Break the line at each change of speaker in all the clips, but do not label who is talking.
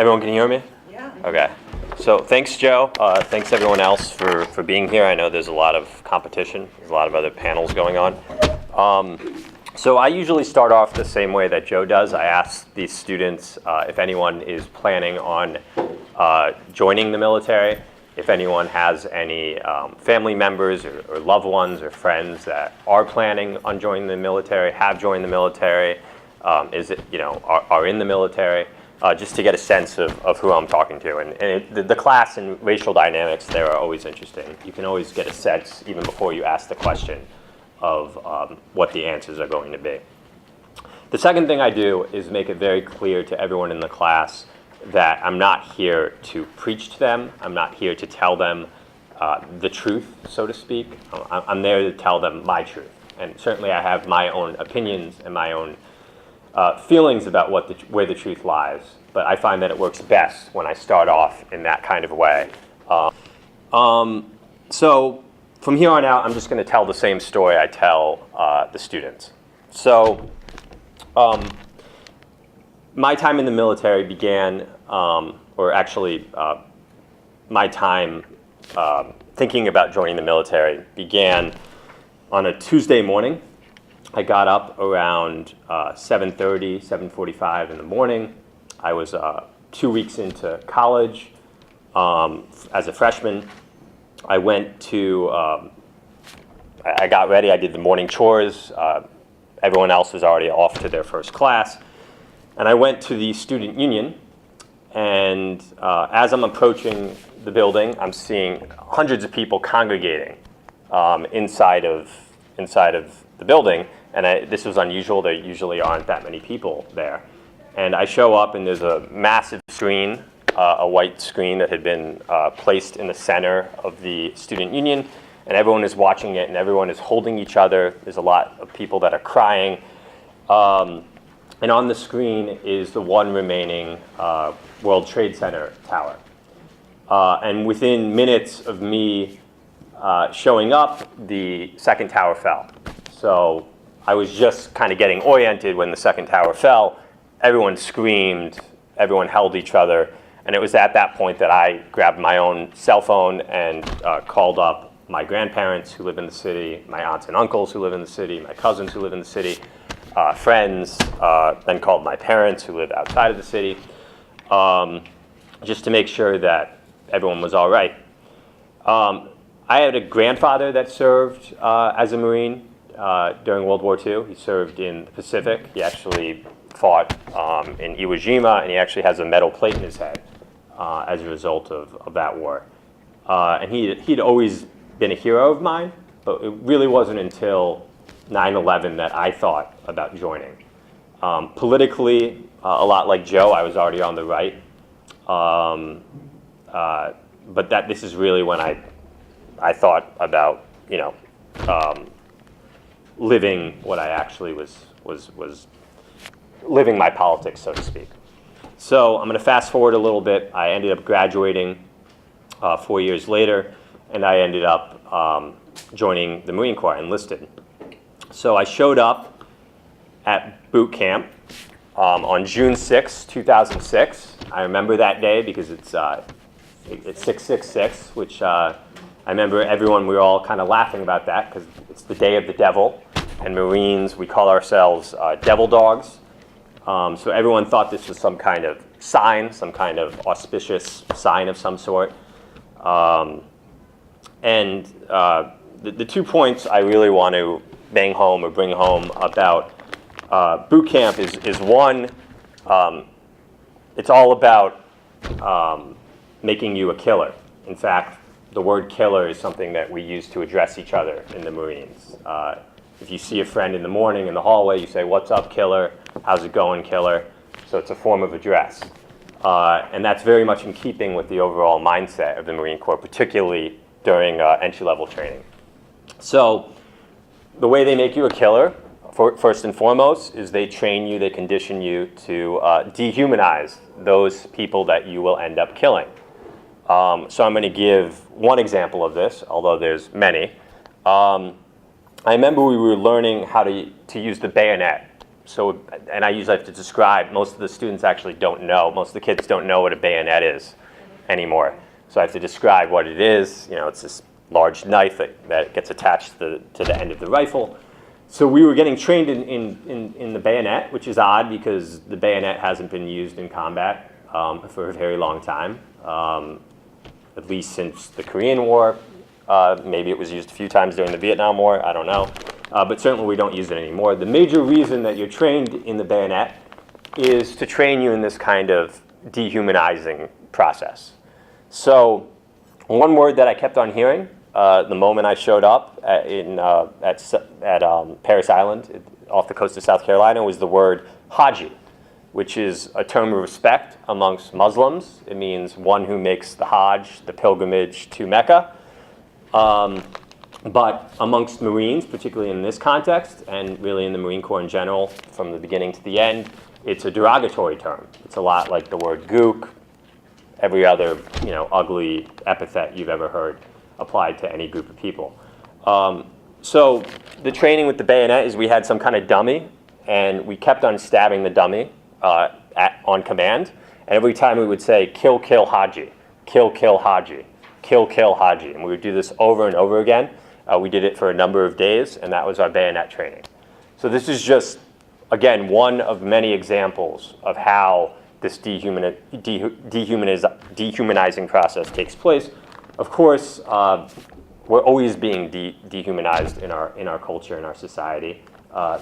Everyone can hear me?
Yeah.
Okay. So thanks, Joe. Thanks everyone else for being here. I know there's a lot of competition. There's a lot of other panels going on. So I usually start off the same way that Joe does. I ask these students if anyone is planning on joining the military, if anyone has any family members or loved ones or friends that are planning on joining the military, have joined the military, are in the military. Just to get a sense of who I'm talking to. And the class and racial dynamics there are always interesting. You can always get a sense, even before you ask the question, of what the answers are going to be. The second thing I do is make it very clear to everyone in the class that I'm not here to preach to them. I'm not here to tell them the truth, so to speak. I'm there to tell them my truth. And certainly I have my own opinions and my own feelings about where the truth lies, but I find that it works best when I start off in that kind of way. So from here on out, I'm just going to tell the same story I tell the students. So my time in the military began, my time thinking about joining the military began on a Tuesday morning. I got up around 7:30, 7:45 in the morning. I was 2 weeks into college as a freshman. I went to, I got ready, I did the morning chores. Everyone else was already off to their first class. And I went to the student union, and as I'm approaching the building, I'm seeing hundreds of people congregating inside of the building. And this was unusual. There usually aren't that many people there. And I show up, and there's a massive screen, a white screen that had been placed in the center of the student union. And everyone is watching it, and everyone is holding each other. There's a lot of people that are crying. And on the screen is the one remaining World Trade Center tower. And within minutes of me showing up, the second tower fell. So I was just kind of getting oriented when the second tower fell. Everyone screamed, everyone held each other, and it was at that point that I grabbed my own cell phone and called up my grandparents who live in the city, my aunts and uncles who live in the city, my cousins who live in the city, friends, then called my parents who live outside of the city, just to make sure that everyone was all right. I had a grandfather that served as a Marine during World War II. He served in the Pacific. He actually fought in Iwo Jima, and he actually has a metal plate in his head as a result of that war. And he'd always been a hero of mine, but it really wasn't until 9/11 that I thought about joining. Politically, a lot like Joe, I was already on the right. But this is really when I thought about, living what I actually was living my politics, so to speak. So I'm going to fast forward a little bit. I ended up graduating 4 years later, and I ended up joining the Marine Corps, enlisted. So I showed up at boot camp on June 6, 2006. I remember that day because it's 666, which I remember everyone, we were all kind of laughing about that because it's the day of the devil. And Marines, we call ourselves devil dogs. So everyone thought this was some kind of sign, some kind of auspicious sign of some sort. The 2 points I really want to bring home about boot camp is one, it's all about making you a killer. In fact, the word killer is something that we use to address each other in the Marines. If you see a friend in the morning in the hallway, you say, "What's up, killer? How's it going, killer?" So it's a form of address. And that's very much in keeping with the overall mindset of the Marine Corps, particularly during entry-level training. So the way they make you a killer, first and foremost, is they train you, they condition you to dehumanize those people that you will end up killing. So I'm going to give one example of this, although there's many. I remember we were learning how to use the bayonet and I usually have to describe, most of the students actually don't know, most of the kids don't know what a bayonet is anymore. So I have to describe what it is. It's this large knife that gets attached to the end of the rifle. So we were getting trained in the bayonet, which is odd because the bayonet hasn't been used in combat for a very long time, at least since the Korean War. Maybe it was used a few times during the Vietnam War, I don't know. But certainly we don't use it anymore. The major reason that you're trained in the bayonet is to train you in this kind of dehumanizing process. So one word that I kept on hearing the moment I showed up at Parris Island off the coast of South Carolina was the word Haji, which is a term of respect amongst Muslims. It means one who makes the Hajj, the pilgrimage to Mecca. But amongst Marines, particularly in this context, and really in the Marine Corps in general, from the beginning to the end, it's a derogatory term. It's a lot like the word gook, every other ugly epithet you've ever heard applied to any group of people. So the training with the bayonet is we had some kind of dummy, and we kept on stabbing the dummy on command. And every time we would say, kill, kill, Haji, kill, kill, Haji, kill, kill, Haji. And we would do this over and over again. We did it for a number of days, and that was our bayonet training. So this is just, again, one of many examples of how this dehumanizing process takes place. Of course, we're always being dehumanized in our culture, in our society.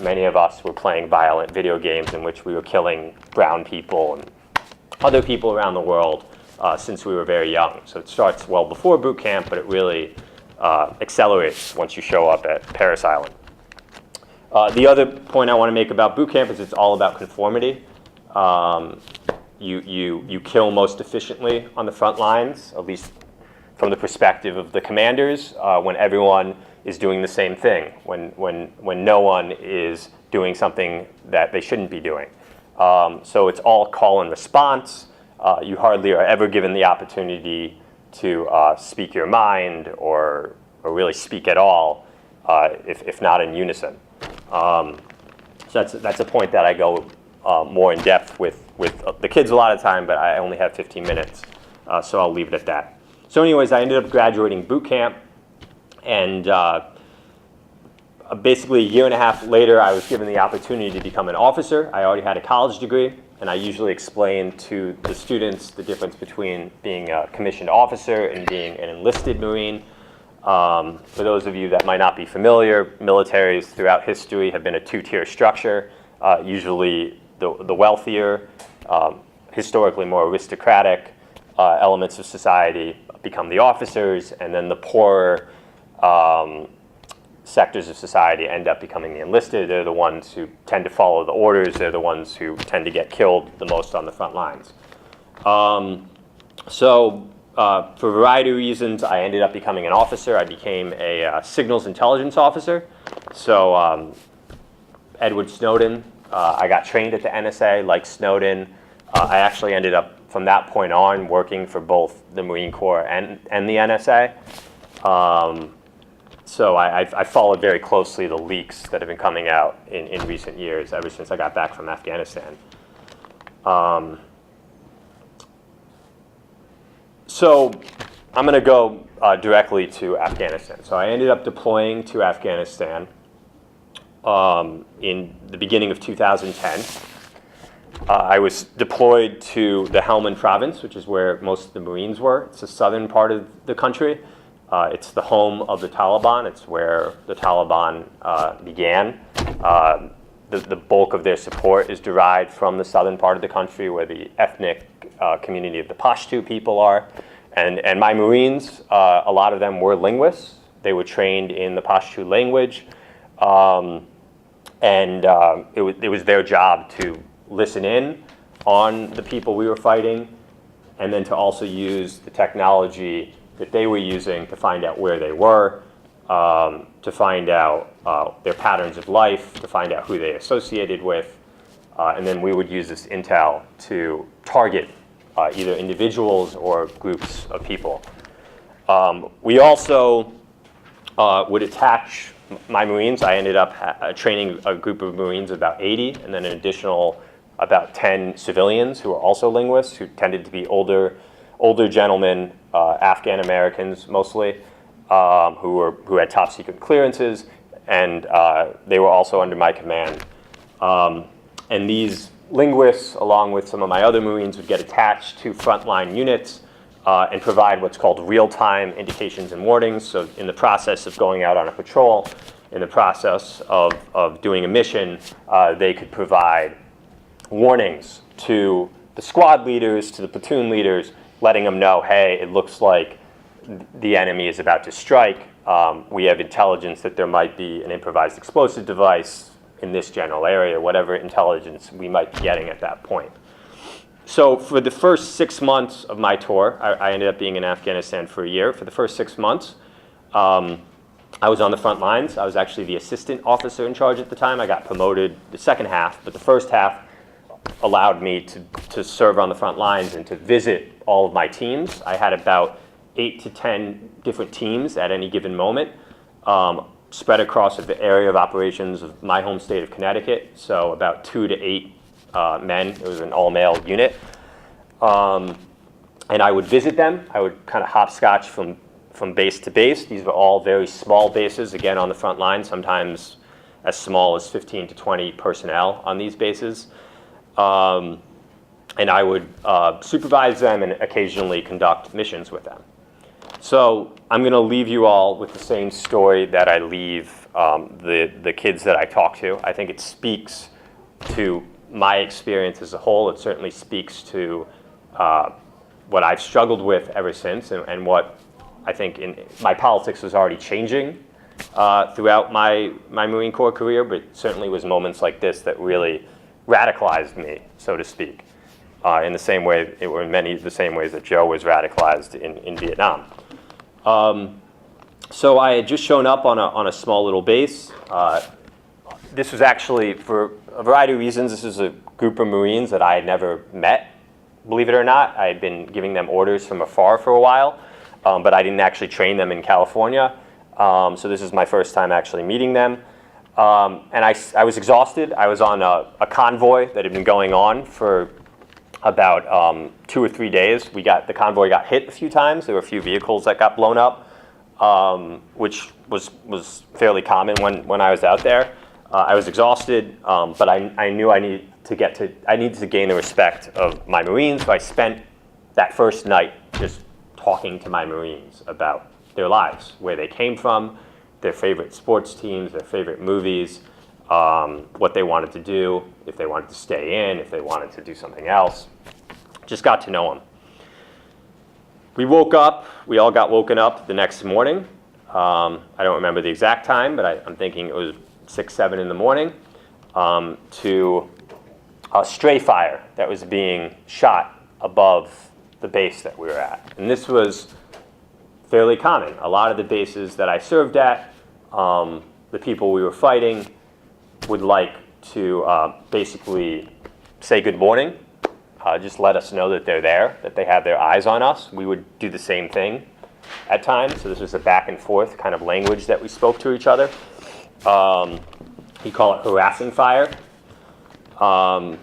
Many of us were playing violent video games in which we were killing brown people and other people around the world since we were very young. So it starts well before boot camp, but it really accelerates once you show up at Parris Island. The other point I want to make about boot camp is it's all about conformity. You kill most efficiently on the front lines, at least from the perspective of the commanders, when everyone is doing the same thing, when no one is doing something that they shouldn't be doing. So it's all call and response. You hardly are ever given the opportunity to speak your mind or really speak at all, if not in unison. So that's a point that I go more in depth with the kids a lot of time, but I only have 15 minutes, so I'll leave it at that. So anyways, I ended up graduating boot camp, and basically a year and a half later, I was given the opportunity to become an officer. I already had a college degree, and I usually explain to the students the difference between being a commissioned officer and being an enlisted Marine. For those of you that might not be familiar, militaries throughout history have been a two-tier structure. Usually the wealthier, historically more aristocratic elements of society become the officers, and then the poorer sectors of society end up becoming the enlisted. They're the ones who tend to follow the orders. They're the ones who tend to get killed the most on the front lines. For a variety of reasons, I ended up becoming an officer. I became a signals intelligence officer. So Edward Snowden, I got trained at the NSA like Snowden. I actually ended up, from that point on, working for both the Marine Corps and the NSA. So I followed very closely the leaks that have been coming out in recent years, ever since I got back from Afghanistan. So I'm going to go directly to Afghanistan. So I ended up deploying to Afghanistan in the beginning of 2010. I was deployed to the Helmand province, which is where most of the Marines were. It's the southern part of the country. It's the home of the Taliban. It's where the Taliban began. The bulk of their support is derived from the southern part of the country, where the ethnic community of the Pashto people are. And my Marines, a lot of them were linguists. They were trained in the Pashto language. It was their job to listen in on the people we were fighting, and then to also use the technology that they were using to find out where they were, to find out their patterns of life, to find out who they associated with, and then we would use this intel to target either individuals or groups of people. We also would attach my Marines, I ended up training a group of Marines of about 80, and then an additional about 10 civilians who were also linguists, who tended to be older gentlemen, Afghan Americans mostly, who had top secret clearances, and they were also under my command. And these linguists, along with some of my other Marines, would get attached to frontline units and provide what's called real-time indications and warnings. So in the process of going out on a patrol, in the process of doing a mission, they could provide warnings to the squad leaders, to the platoon leaders, letting them know, hey, it looks like the enemy is about to strike. We have intelligence that there might be an improvised explosive device in this general area, whatever intelligence we might be getting at that point. So for the first 6 months of my tour, I ended up being in Afghanistan for a year. For the first 6 months, I was on the front lines. I was actually the assistant officer in charge at the time. I got promoted the second half, but the first half allowed me to serve on the front lines and to visit all of my teams. I had about 8 to 10 different teams at any given moment, spread across the area of operations of my home state of Connecticut, so about 2 to 8 men. It was an all-male unit. And I would visit them. I would kind of hopscotch from base to base. These were all very small bases, again, on the front line, sometimes as small as 15 to 20 personnel on these bases. And I would supervise them and occasionally conduct missions with them. So I'm going to leave you all with the same story that I leave the kids that I talk to. I think it speaks to my experience as a whole. It certainly speaks to what I've struggled with ever since, and what I think in my politics was already changing throughout my Marine Corps career, but certainly was moments like this that really radicalized me, so to speak, in the same way, or in many of the same ways that Joe was radicalized in Vietnam. So I had just shown up on a small little base. This was actually, for a variety of reasons, this is a group of Marines that I had never met, believe it or not. I had been giving them orders from afar for a while, but I didn't actually train them in California. So this is my first time actually meeting them. And I was exhausted. I was on a convoy that had been going on for about 2 or 3 days. The convoy got hit a few times. There were a few vehicles that got blown up, which was fairly common when I was out there. I was exhausted, but I knew I needed to gain the respect of my Marines. So I spent that first night just talking to my Marines about their lives, where they came from, their favorite sports teams, their favorite movies, what they wanted to do, if they wanted to stay in, if they wanted to do something else. Just got to know them. We all got woken up the next morning. I don't remember the exact time, but I'm thinking it was 6, 7 in the morning, to a stray fire that was being shot above the base that we were at. And this was fairly common. A lot of the bases that I served at, the people we were fighting would like to basically say good morning, just let us know that they're there, that they have their eyes on us. We would do the same thing at times. So this was a back and forth kind of language that we spoke to each other. You call it harassing fire. And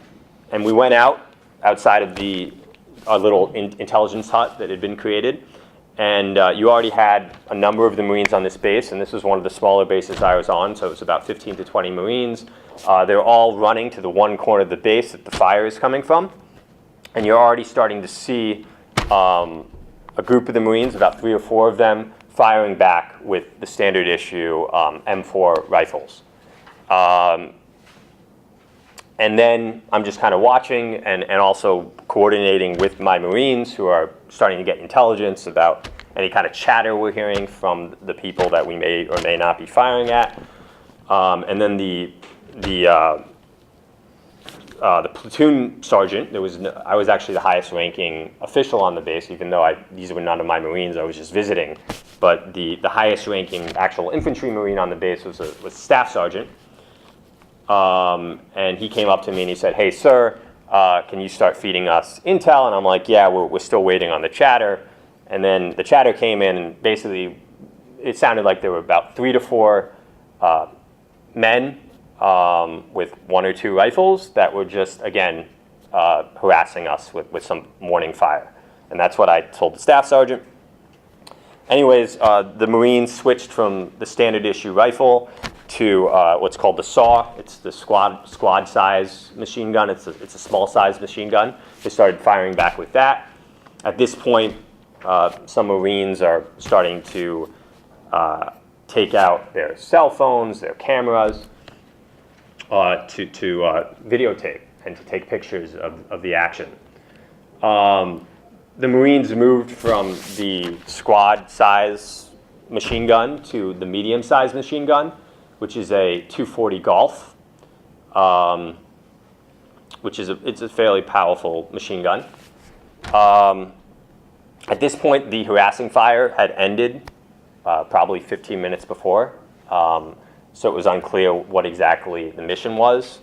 we went outside of a little intelligence hut that had been created. And you already had a number of the Marines on this base, and this was one of the smaller bases I was on, so it was about 15 to 20 Marines. They're all running to the one corner of the base that the fire is coming from. And you're already starting to see a group of the Marines, about 3 or 4 of them, firing back with the standard issue M4 rifles. And then I'm just kind of watching and also coordinating with my Marines, who are starting to get intelligence about any kind of chatter we're hearing from the people that we may or may not be firing at. And then the platoon sergeant, I was actually the highest ranking official on the base, even though these were none of my Marines, I was just visiting. But the highest ranking actual infantry Marine on the base was staff sergeant. And he came up to me and he said, "Hey, sir, can you start feeding us intel?" And I'm like, "Yeah, we're still waiting on the chatter." And then the chatter came in, and basically it sounded like there were about 3 to 4 men with 1 or 2 rifles that were just, again, harassing us with some morning fire. And that's what I told the staff sergeant. Anyways, the Marines switched from the standard issue rifle to what's called the SAW. It's the squad size machine gun. It's a small size machine gun. They started firing back with that. At this point, some Marines are starting to take out their cell phones, their cameras, to videotape and to take pictures of the action. The Marines moved from the squad size machine gun to the medium size machine gun, which is a 240 Golf, which is it's a fairly powerful machine gun. At this point, the harassing fire had ended probably 15 minutes before, so it was unclear what exactly the mission was.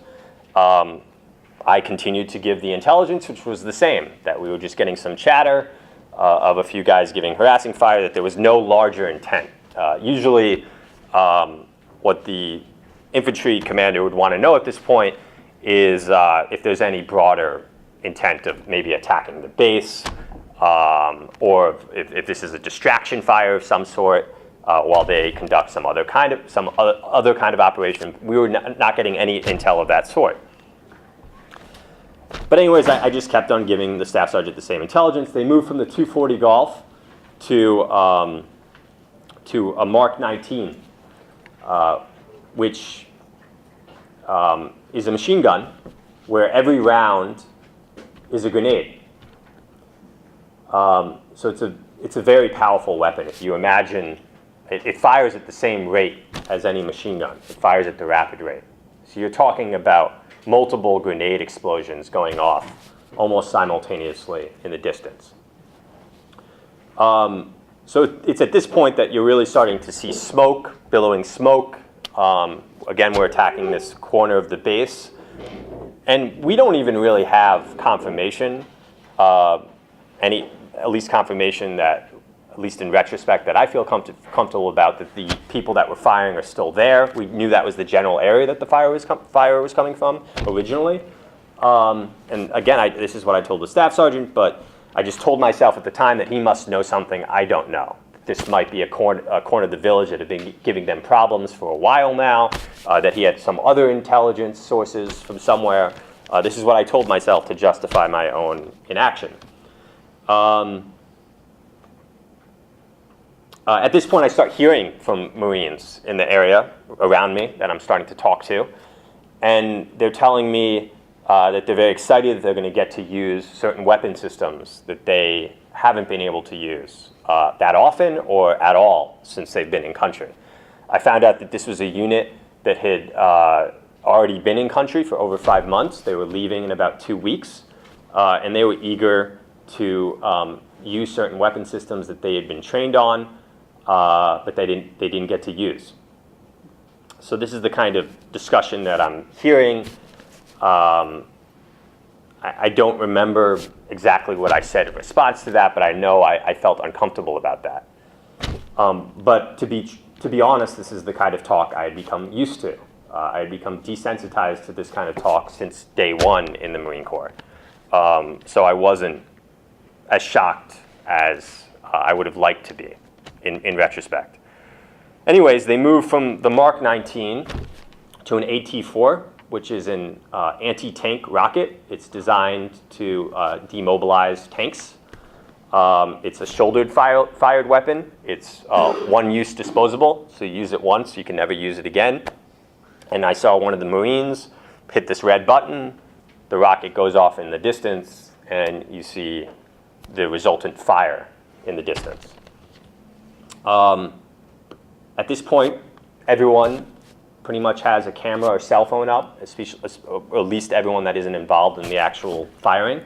I continued to give the intelligence, which was the same, that we were just getting some chatter of a few guys giving harassing fire, that there was no larger intent. Usually, what the infantry commander would want to know at this point is if there's any broader intent of maybe attacking the base, or if this is a distraction fire of some sort while they conduct some other kind of operation. We were not getting any intel of that sort. But anyways, I just kept on giving the staff sergeant the same intelligence. They moved from the 240 Golf to a Mark 19, which is a machine gun where every round is a grenade. So it's a very powerful weapon. If you imagine, it fires at the same rate as any machine gun. It fires at the rapid rate. So you're talking about multiple grenade explosions going off almost simultaneously in the distance. So it's at this point that you're really starting to see smoke, billowing smoke. Again, we're attacking this corner of the base. And we don't even really have confirmation, at least confirmation that, at least in retrospect, that I feel comfortable about, that the people that were firing are still there. We knew that was the general area that the fire was coming from originally. And again, this is what I told the staff sergeant, but I just told myself at the time that he must know something I don't know. This might be a corner of the village that had been giving them problems for a while now, that he had some other intelligence sources from somewhere. This is what I told myself to justify my own inaction. At this point, I start hearing from Marines in the area around me that I'm starting to talk to, and they're telling me that they're very excited that they're going to get to use certain weapon systems that they haven't been able to use that often or at all since they've been in country. I found out that this was a unit that had already been in country for over 5 months. They were leaving in about 2 weeks, and they were eager to use certain weapon systems that they had been trained on, but they didn't get to use. So this is the kind of discussion that I'm hearing. I don't remember exactly what I said in response to that, but I know I felt uncomfortable about that. But to be honest, this is the kind of talk I had become used to. I had become desensitized to this kind of talk since day one in the Marine Corps. So I wasn't as shocked as I would have liked to be in retrospect. Anyways, they moved from the Mark 19 to an AT-4, which is an anti-tank rocket. It's designed to demobilize tanks. It's a shouldered fired weapon. It's one-use disposable, so you use it once, you can never use it again. And I saw one of the Marines hit this red button, the rocket goes off in the distance, and you see the resultant fire in the distance. At this point, everyone pretty much has a camera or cell phone up, or at least everyone that isn't involved in the actual firing.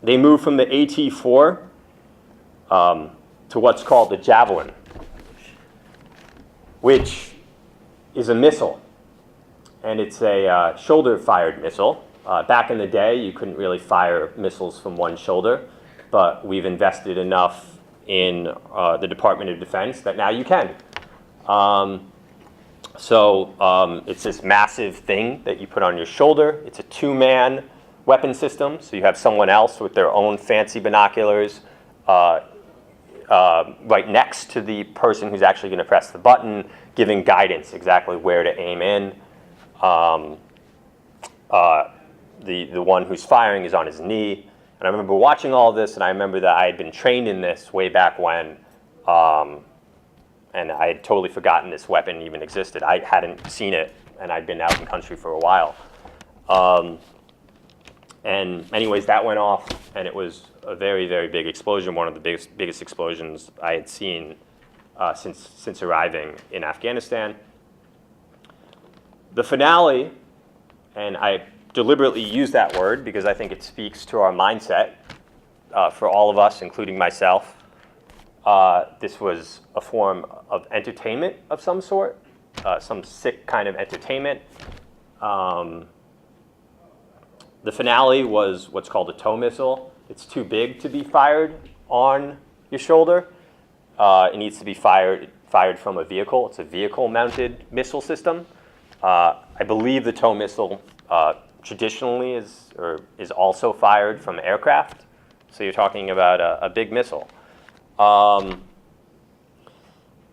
They moved from the AT-4 to what's called the Javelin, which is a missile, and it's a shoulder-fired missile. Back in the day, you couldn't really fire missiles from one shoulder, but we've invested enough in the Department of Defense that now you can. It's this massive thing that you put on your shoulder. It's a two-man weapon system, so you have someone else with their own fancy binoculars right next to the person who's actually going to press the button, giving guidance exactly where to aim in. The one who's firing is on his knee. And I remember watching all this, and I remember that I had been trained in this way back when, and I had totally forgotten this weapon even existed. I hadn't seen it, and I'd been out in country for a while. And anyways, that went off, and it was a very, very big explosion, one of the biggest explosions I had seen since arriving in Afghanistan. The finale, and I deliberately use that word because I think it speaks to our mindset for all of us, including myself. This was a form of entertainment of some sort, some sick kind of entertainment. The finale was what's called a tow missile. It's too big to be fired on your shoulder. It needs to be fired from a vehicle. It's a vehicle-mounted missile system. I believe the tow missile traditionally is also fired from aircraft. So you're talking about a big missile.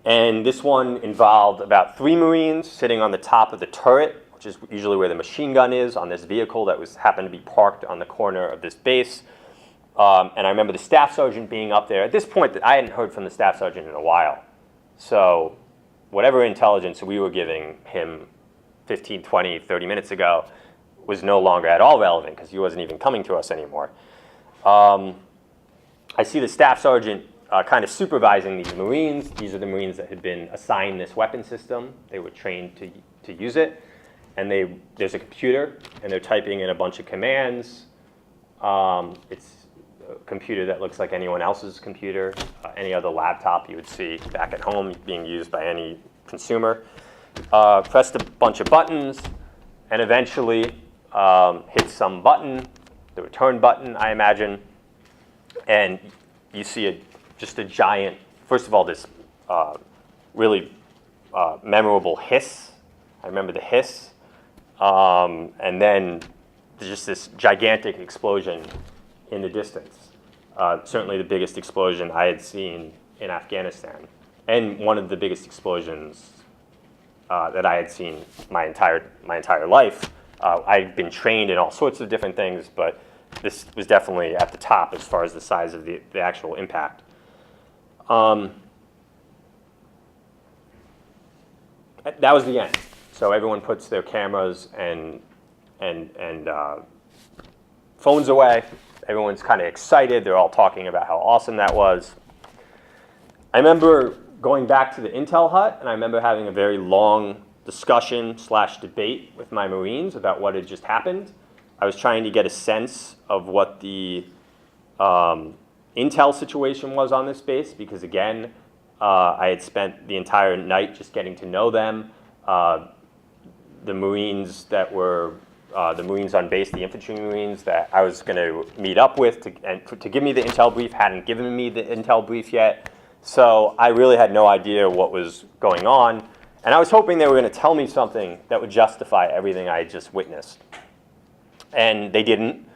And this one involved about 3 Marines sitting on the top of the turret, which is usually where the machine gun is, on this vehicle that happened to be parked on the corner of this base. And I remember the staff sergeant being up there. At this point, I hadn't heard from the staff sergeant in a while. So whatever intelligence we were giving him 15, 20, 30 minutes ago was no longer at all relevant because he wasn't even coming to us anymore. I see the staff sergeant kind of supervising these Marines. These are the Marines that had been assigned this weapon system. They were trained to use it. And there's a computer, and they're typing in a bunch of commands. It's a computer that looks like anyone else's computer, any other laptop you would see back at home being used by any consumer. Pressed a bunch of buttons, and eventually hit some button, the return button, I imagine, and you see just a giant, first of all, this really memorable hiss. I remember the hiss. And then just this gigantic explosion in the distance. Certainly the biggest explosion I had seen in Afghanistan, and one of the biggest explosions that I had seen my entire life. I'd been trained in all sorts of different things, but this was definitely at the top as far as the size of the actual impact. That was the end. So everyone puts their cameras and phones away. Everyone's kind of excited. They're all talking about how awesome that was. I remember going back to the intel hut, and I remember having a very long discussion/debate with my Marines about what had just happened. I was trying to get a sense of what the intel situation was on this base because, again, I had spent the entire night just getting to know them. The Marines that were the Marines on base, the infantry Marines that I was going to meet up with to give me the intel brief hadn't given me the intel brief yet. So I really had no idea what was going on. And I was hoping they were going to tell me something that would justify everything I had just witnessed. And they didn't.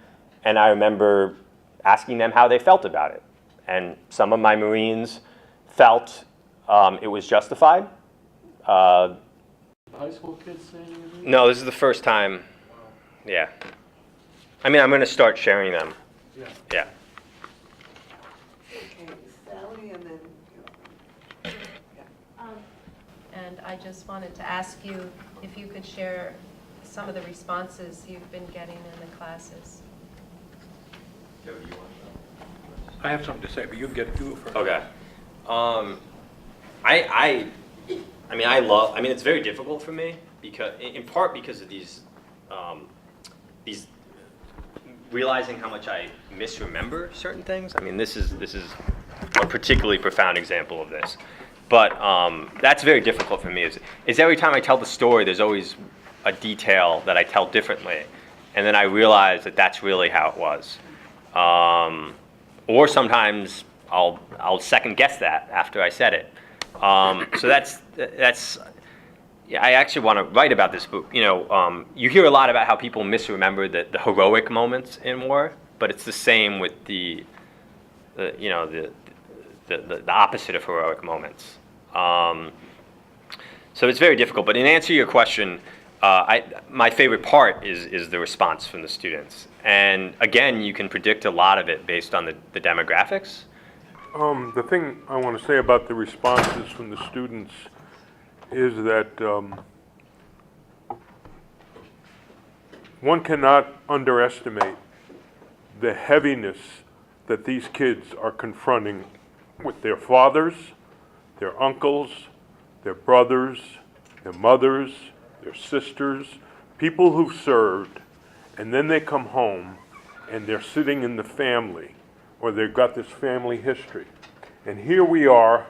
And I remember asking them how they felt about it. And some of my Marines felt it was justified.
High school kids saying anything?
No, this is the first time. Yeah. I mean, I'm going to start sharing them.
Yeah.
Yeah.
Okay, Sally, and then
And I just wanted to ask you if you could share some of the responses you've been getting in the classes.
I have something to say, but you can get through it first.
Okay. I mean, it's very difficult for me because, in part because of these realizing how much I misremember certain things. I mean, this is a particularly profound example of this. But that's very difficult for me. Is every time I tell the story, there's always a detail that I tell differently, and then I realize that that's really how it was. Or sometimes I'll second guess that after I said it. So that's yeah, I actually want to write about this book. You hear a lot about how people misremember the heroic moments in war, but it's the same with the opposite of heroic moments. So it's very difficult. But in answer to your question, my favorite part is the response from the students. And again, you can predict a lot of it based on the demographics.
The thing I want to say about the responses from the students is that one cannot underestimate the heaviness that these kids are confronting with their fathers, their uncles, their brothers, their mothers, their sisters, people who've served, and then they come home and they're sitting in the family, or they've got this family history. And here we are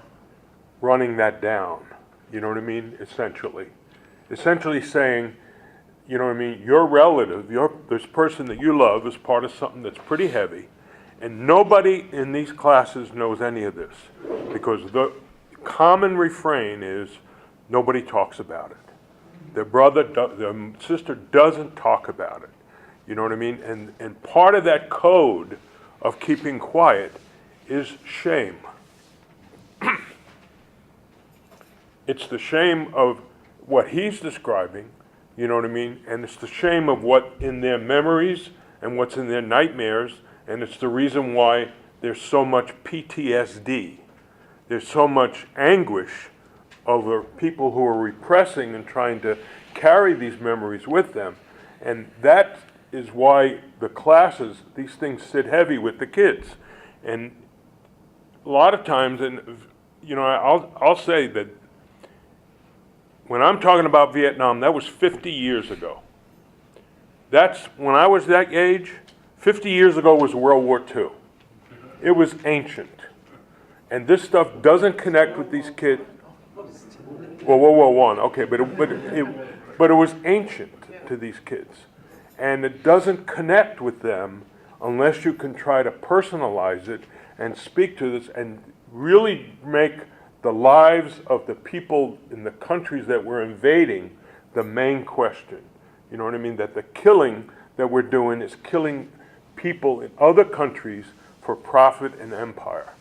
running that down, you know what I mean, essentially. Essentially saying, you know what I mean, your relative, this person that you love is part of something that's pretty heavy, and nobody in these classes knows any of this, because the common refrain is nobody talks about it. Their sister doesn't talk about it. You know what I mean? And part of that code of keeping quiet is shame. It's the shame of what he's describing, you know what I mean? And it's the shame of what in their memories and what's in their nightmares, and it's the reason why there's so much PTSD. There's so much anguish over people who are repressing and trying to carry these memories with them. And that is why the classes, these things sit heavy with the kids. And a lot of times, and you know, I'll say that when I'm talking about Vietnam, that was 50 years ago. That's, when I was that age, 50 years ago was World War II. It was ancient. And this stuff doesn't connect with these kids. Well, World War I, okay, but it was ancient to these kids. And it doesn't connect with them unless you can try to personalize it and speak to this and really make the lives of the people in the countries that we're invading the main question. You know what I mean? That the killing that we're doing is killing people in other countries for profit and empire.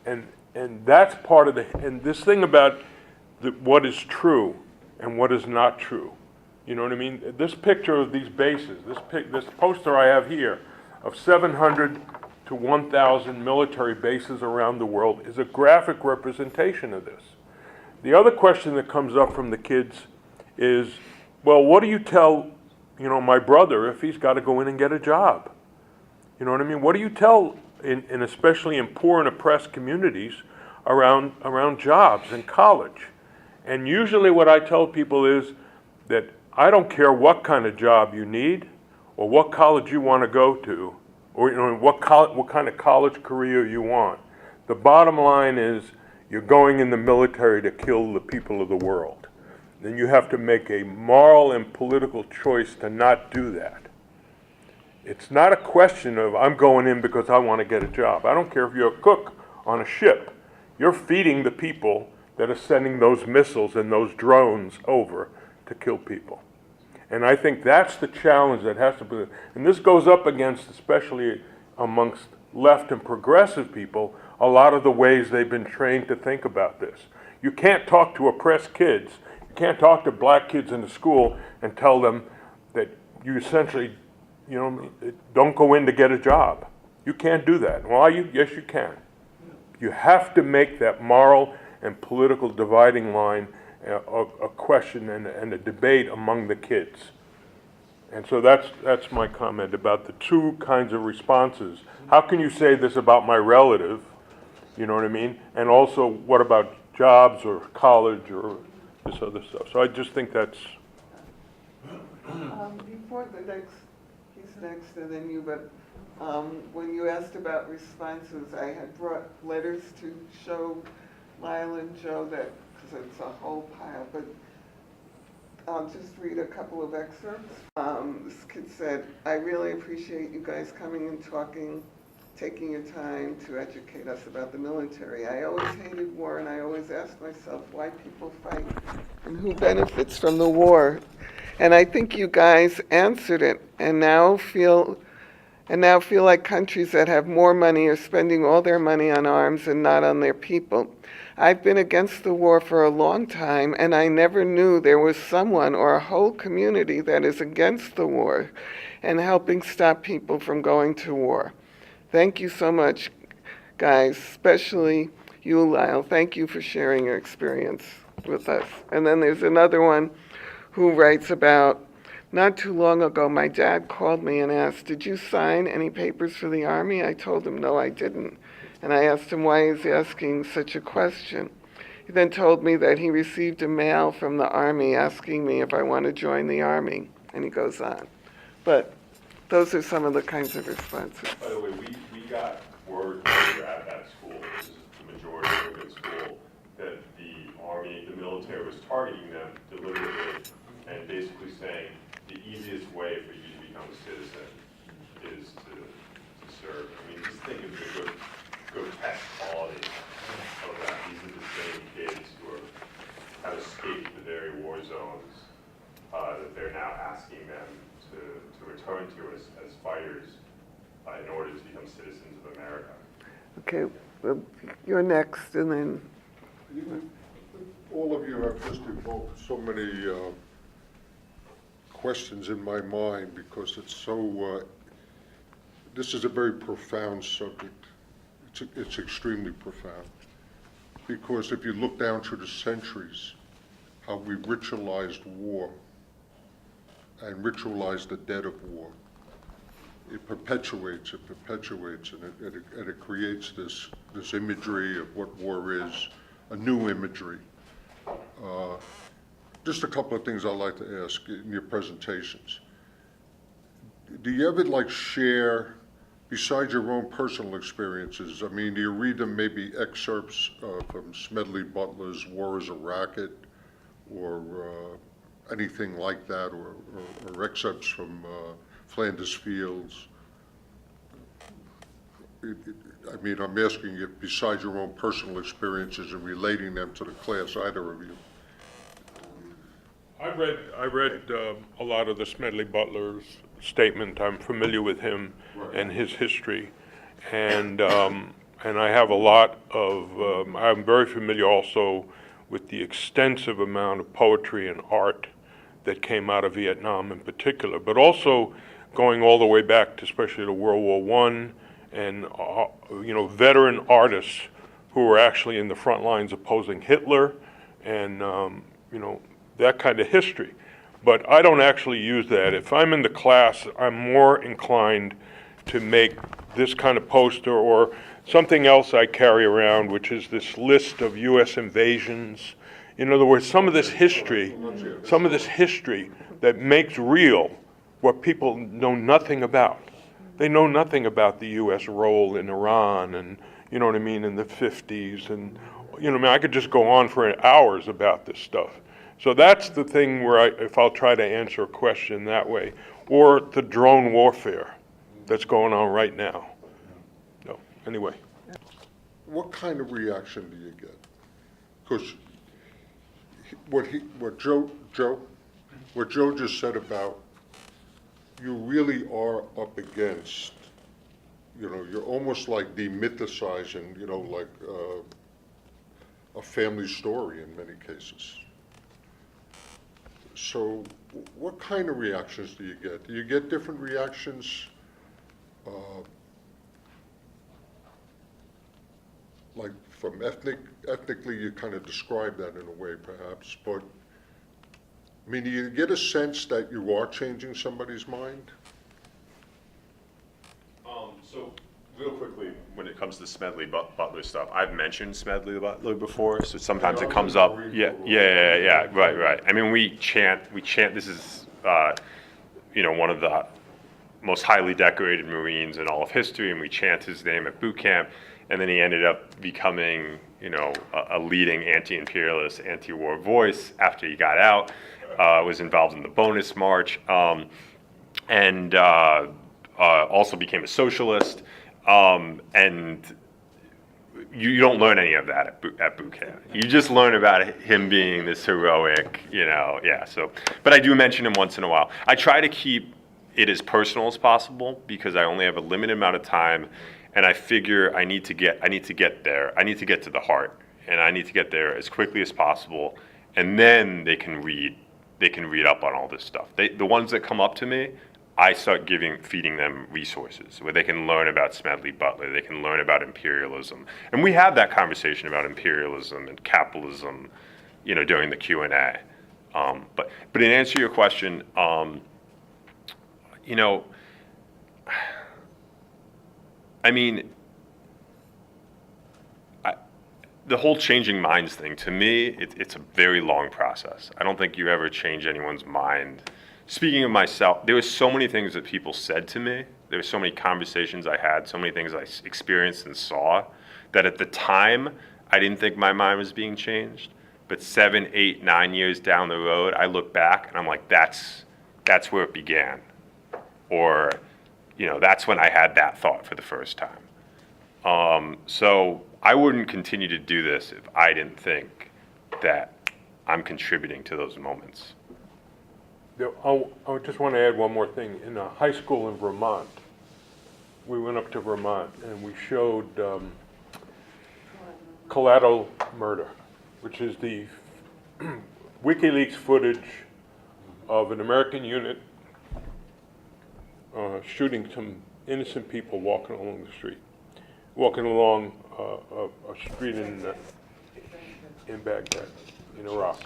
And that's part of and this thing about what is true and what is not true. You know what I mean? This picture of these bases, this poster I have here of 700 to 1,000 military bases around the world is a graphic representation of this. The other question that comes up from the kids is, well, what do you tell, you know, my brother if he's got to go in and get a job? You know what I mean? What do you tell, in especially in poor and oppressed communities, around jobs and college? And usually what I tell people is that I don't care what kind of job you need or what college you want to go to, or you know, what kind of college career you want. The bottom line is you're going in the military to kill the people of the world. Then you have to make a moral and political choice to not do that. It's not a question of I'm going in because I want to get a job. I don't care if you're a cook on a ship. You're feeding the people that are sending those missiles and those drones over to kill people. And I think that's the challenge that has to be, and this goes up against, especially amongst left and progressive people, a lot of the ways they've been trained to think about this. You can't talk to oppressed kids, you can't talk to black kids in the school and tell them that you essentially, you know, don't go in to get a job. You can't do that. Well, yes, you can. You have to make that moral and political dividing line a question and a debate among the kids. And so that's my comment about the two kinds of responses. How can you say this about my relative, you know what I mean? And also, what about jobs or college or this other stuff? So I just think that's...
Before he's next and then you, but when you asked about responses, I had brought letters to show Lyle and Joe that, because it's a whole pile, but I'll just read a couple of excerpts. This kid said, I really appreciate you guys coming and talking taking your time to educate us about the military. I always hated war, and I always asked myself why people fight and who benefits from the war. And I think you guys answered it, and now feel like countries that have more money are spending all their money on arms and not on their people. I've been against the war for a long time, and I never knew there was someone or a whole community that is against the war and helping stop people from going to war. Thank you so much, guys, especially you, Lyle. Thank you for sharing your experience with us. And then there's another one who writes about, not too long ago, my dad called me and asked, did you sign any papers for the Army? I told him, no, I didn't. And I asked him why he's asking such a question. He then told me that he received a mail from the Army asking me if I want to join the Army, and he goes on. But those are some of the kinds of responses.
By the way, we got word when we were at that school, this is the majority of the school, that the Army, the military was targeting them deliberately and basically saying the easiest way for you to become a citizen is to serve. I mean, just think of the grotesque quality of that. These are the same kids who have escaped the very war zones that they're now asking them to return to as fighters in order to become citizens of America.
Okay, well, you're next, and then
all of you have just evoked so many questions in my mind because it's so, this is a very profound subject. It's extremely profound because if you look down through the centuries, how we ritualized war and ritualized the dead of war. It perpetuates, and it creates this imagery of what war is, a new imagery. Just a couple of things I'd like to ask in your presentations. Do you ever share, besides your own personal experiences, I mean, do you read them maybe excerpts from Smedley Butler's War is a Racket, or anything like that, or excerpts from Flanders Fields? I mean, I'm asking you, besides your own personal experiences and relating them to the class, either of you.
I read a lot of the Smedley Butler's statement. I'm familiar with him and his history, and I have a lot of. I'm very familiar also with the extensive amount of poetry and art that came out of Vietnam in particular, but also going all the way back to especially to World War I, and veteran artists who were actually in the front lines opposing Hitler, and that kind of history. But I don't actually use that. If I'm in the class, I'm more inclined to make this kind of poster or something else I carry around, which is this list of U.S. invasions. In other words, some of this history that makes real what people know nothing about. They know nothing about the U.S. role in Iran and, in the 50s. And, I could just go on for hours about this stuff. So that's the thing where if I'll try to answer a question that way, or the drone warfare that's going on right now. So, anyway.
What kind of reaction do you get? Because what Joe just said about, you really are up against, you're almost like demythicizing, like a family story in many cases. So what kind of reactions do you get? Do you get different reactions? Like from ethnically, you kind of describe that in a way perhaps, but I mean, do you get a sense that you are changing somebody's mind?
So real quickly, when it comes to Smedley Butler stuff, I've mentioned Smedley Butler before, so sometimes it comes up. Yeah, right. I mean, we chant, this is, one of the most highly decorated Marines in all of history, and we chant his name at boot camp, and then he ended up becoming, a leading anti-imperialist, anti-war voice after he got out, was involved in the Bonus March, and also became a socialist. And you don't learn any of that at boot camp. You just learn about him being this heroic, yeah. So, but I do mention him once in a while. I try to keep it as personal as possible because I only have a limited amount of time, and I figure I need to get there. I need to get to the heart, and I need to get there as quickly as possible, and then they can read up on all this stuff. The ones that come up to me, I start feeding them resources where they can learn about Smedley Butler, they can learn about imperialism. And we have that conversation about imperialism and capitalism, during the Q&A. But in answer to your question, I mean, the whole changing minds thing, to me, it's a very long process. I don't think you ever change anyone's mind. Speaking of myself, there were so many things that people said to me. There were so many conversations I had, so many things I experienced and saw, that at the time, I didn't think my mind was being changed. But 7, 8, 9 years down the road, I look back and I'm like, that's where it began. Or, that's when I had that thought for the first time. So I wouldn't continue to do this if I didn't think that I'm contributing to those moments.
I just want to add one more thing. In a high school in Vermont, we went up to Vermont and we showed Collateral Murder, which is the WikiLeaks footage of an American unit shooting some innocent people walking along a street in Baghdad, in Iraq.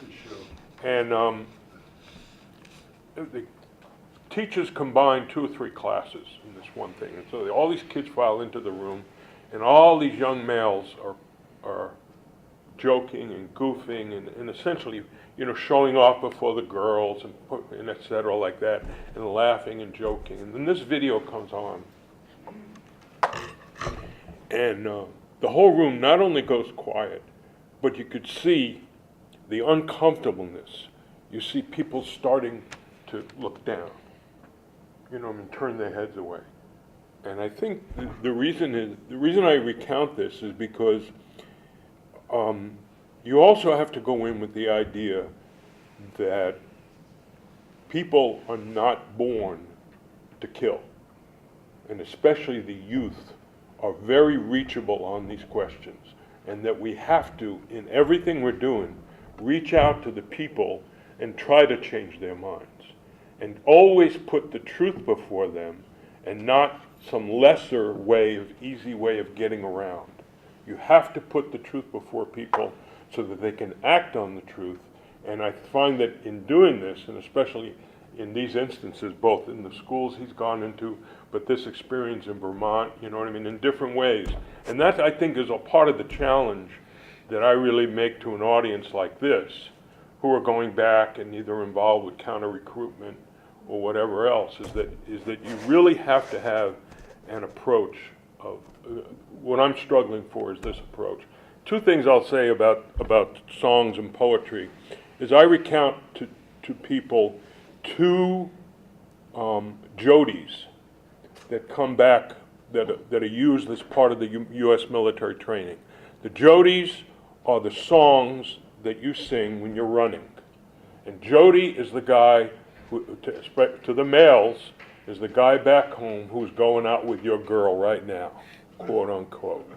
And the teachers combined 2 or 3 classes in this one thing. And so all these kids file into the room, and all these young males are joking and goofing and essentially, showing off before the girls and et cetera like that, and laughing and joking. And then this video comes on. And the whole room not only goes quiet, but you could see the uncomfortableness. You see people starting to look down, and turn their heads away. And I think the reason I recount this is because you also have to go in with the idea that people are not born to kill, and especially the youth are very reachable on these questions, and that we have to, in everything we're doing, reach out to the people and try to change their minds, and always put the truth before them and not some lesser easy way of getting around. You have to put the truth before people so that they can act on the truth. And I find that in doing this, and especially in these instances, both in the schools he's gone into, but this experience in Vermont, in different ways. And that, I think, is a part of the challenge that I really make to an audience like this, who are going back and either involved with counter-recruitment or whatever else, is that you really have to have an approach of, what I'm struggling for is this approach. 2 things I'll say about songs and poetry is I recount to people 2 jodies that come back that are used as part of the U.S. military training. The jodies are the songs that you sing when you're running. And jody is the guy, to the males, is the guy back home who's going out with your girl right now, quote unquote.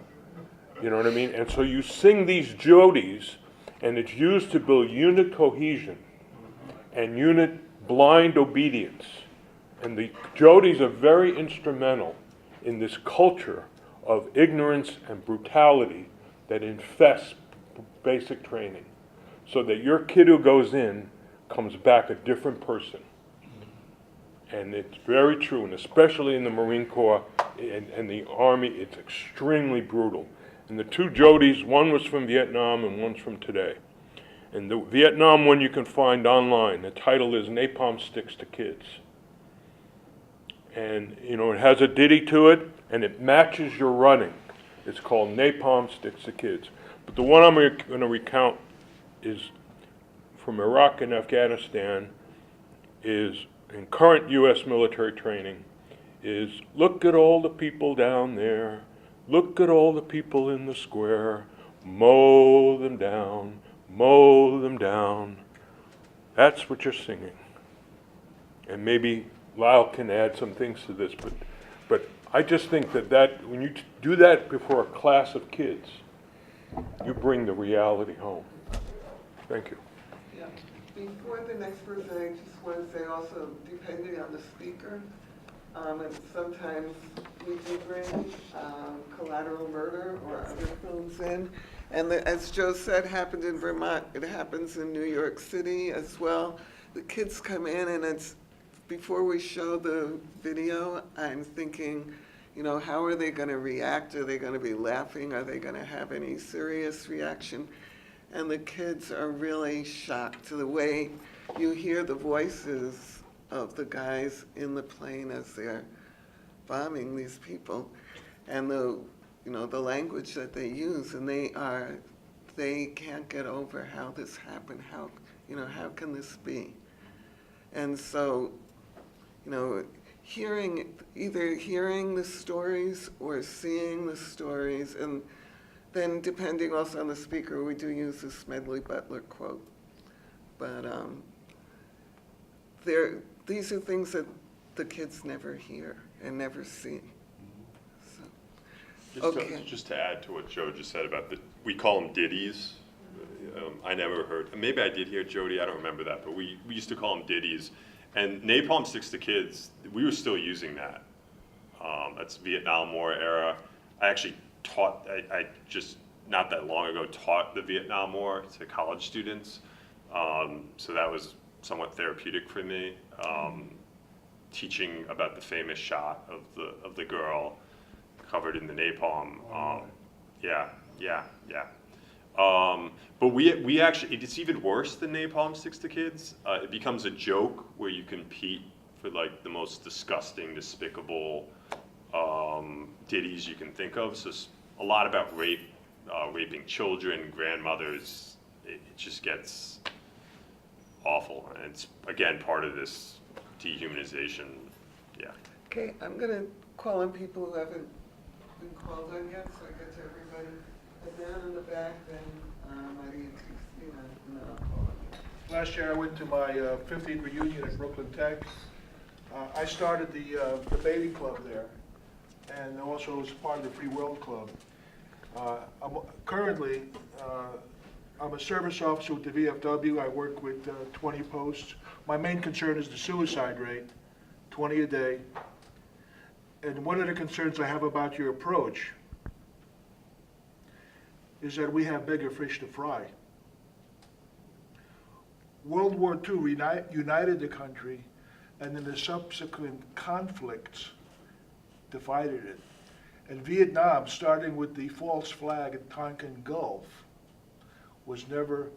You know what I mean? And so you sing these jodies, and it's used to build unit cohesion and unit blind obedience. And the jodies are very instrumental in this culture of ignorance and brutality that infests basic training, so that your kid who goes in comes back a different person. And it's very true, and especially in the Marine Corps and the Army, it's extremely brutal. And the 2 jodies, one was from Vietnam and one's from today. And the Vietnam one you can find online. The title is Napalm Sticks to Kids. And, it has a ditty to it, and it matches your running. It's called Napalm Sticks to Kids. But the one I'm going to recount is from Iraq and Afghanistan, is in current U.S. military training, is, look at all the people down there, look at all the people in the square, mow them down, mow them down. That's what you're singing. And maybe Lyle can add some things to this, but I just think that when you do that before a class of kids, you bring the reality home. Thank you.
Yeah. Before the next person, I just want to say also, depending on the speaker, and sometimes we do bring collateral murder or other films in. And as Joe said, happened in Vermont. It happens in New York City as well. The kids come in, and it's before we show the video, I'm thinking, you know, how are they going to react? Are they going to be laughing? Are they going to have any serious reaction? And the kids are really shocked to the way you hear the voices of the guys in the plane as they're bombing these people, and the language that they use, and they can't get over how this happened. How can this be? And so, either hearing the stories or seeing the stories, and then depending also on the speaker, we do use the Smedley Butler quote. But these are things that the kids never hear and never see. So,
Just to add to what Joe just said about we call them ditties. I never heard, maybe I did hear Jody, I don't remember that, but we used to call them ditties. And napalm sticks to kids, we were still using that. That's Vietnam War era. I actually taught, I just not that long ago taught the Vietnam War to college students. So that was somewhat therapeutic for me. Teaching about the famous shot of the girl covered in the napalm. But we actually, it's even worse than napalm sticks to kids. It becomes a joke where you compete for like the most disgusting, despicable ditties you can think of. So a lot about rape, raping children, grandmothers. It just gets awful. And it's, again, part of this dehumanization. Yeah.
Okay, I'm going to call on people who haven't been called on yet, so I get to everybody. And down in the back, then Maria and Christina, and then I'll call on you.
Last year I went to my 50th reunion at Brooklyn Tech. I started the debating club there, and also was part of the Free World Club. Currently, I'm a service officer with the VFW. I work with 20 posts. My main concern is the suicide rate, 20 a day. And one of the concerns I have about your approach is that we have bigger fish to fry. World War II united the country, and then the subsequent conflicts divided it. And Vietnam, starting with the false flag at Tonkin Gulf, was never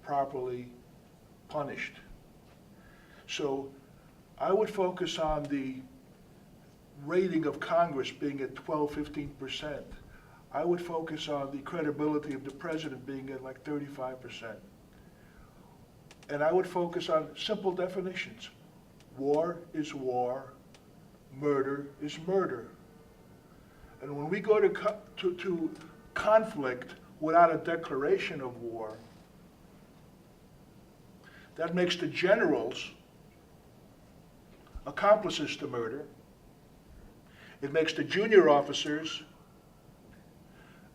properly punished. So I would focus on the rating of Congress being at 12–15%. I would focus on the credibility of the president being at like 35%. And I would focus on simple definitions. War is war, murder is murder. And when we go to conflict without a declaration of war, that makes the generals accomplices to murder. It makes the junior officers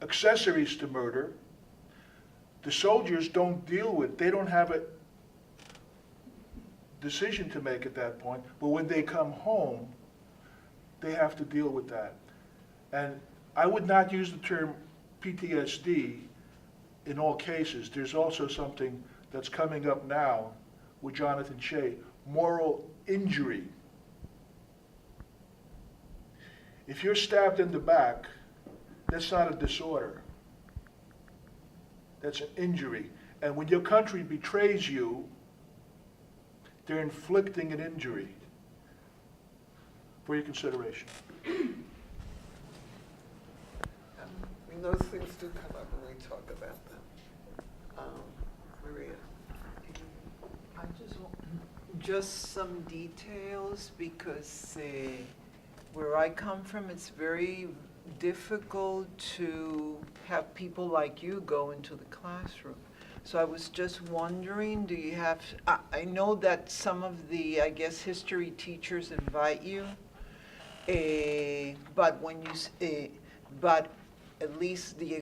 accessories to murder. The soldiers don't deal with, they don't have a decision to make at that point, but when they come home, they have to deal with that. And I would not use the term PTSD in all cases. There's also something that's coming up now with Jonathan Shea, moral injury. If you're stabbed in the back, that's not a disorder. That's an injury. And when your country betrays you, they're inflicting an injury. For your consideration.
Those things do come up when we talk about them. Maria.
I just want some details because where I come from, it's very difficult to have people like you go into the classroom. So I was just wondering, do you have, I know that some of the, I guess, history teachers invite you, but when you, but at least the